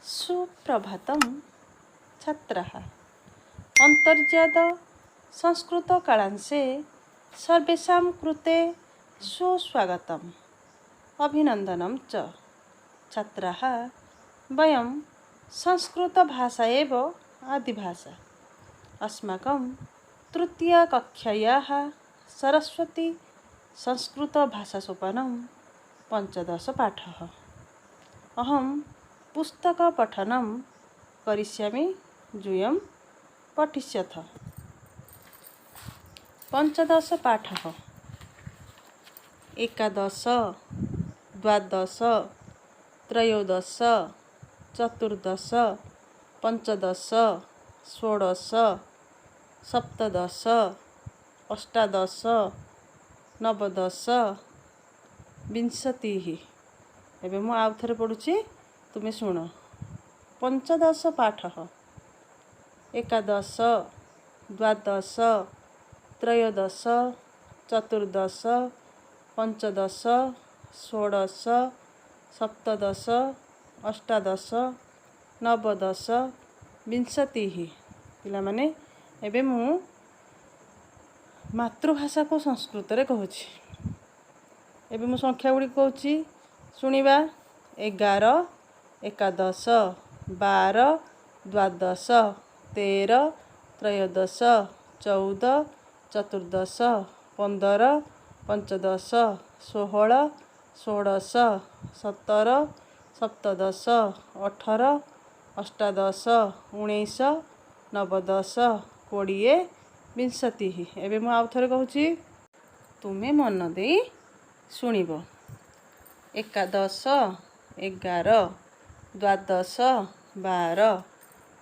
सुप्रभातं छात्राः। अन्तर्जात संस्कृतकालांशे सर्वेषां कृते सुस्वागतम् अभिनन्दनं च। छात्राः, वयं संस्कृतभाषा एव आदिभाषा। अस्माकं तृतीयकक्षायाः सरस्वती संस्कृतभाषासोपानं 15 पाठः। अहं पुस्तकपठनं करिष्यामि, यूयं पठिष्यथ। 15 पाठः। 11, 12, 13, 14, 15, 16, 17, 18, 19, 20। एबे मु आउ थरे पढुछि, तुमे सुन। 15 पाठः। 11, 12, 13, 14, 15, 16, 17, 18, 19, 20। पिलामाने एबे मु मातृभाषा को संस्कृत रे कहूछि। एबे मु संख्या गुडी कहूछि, सुनिबा। 11, 11, 12, 12, 13, 13, 14, 14, 15, 15, 16, 16, 17, 17, 18, 18, 19, 19, 20, 20। एबे मु आउ थरे कहूछि, तुमे मन देई सुनिबो। 11, 11, 12, 12,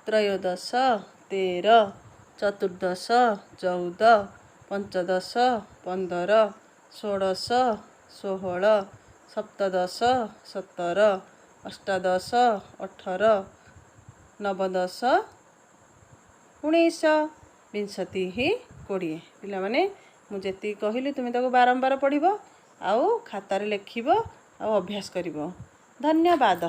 13, 13, 14, 14, 15, 15, 16, 16, 17, 17, 18, 18, 19, 19, 20, 20। पिलामाने मु जेति कहिली तुमे ताको बारंबार पढ़िबो, आउ खातारे लेखिबो, आउ अभ्यास करिबो। धन्यवाद।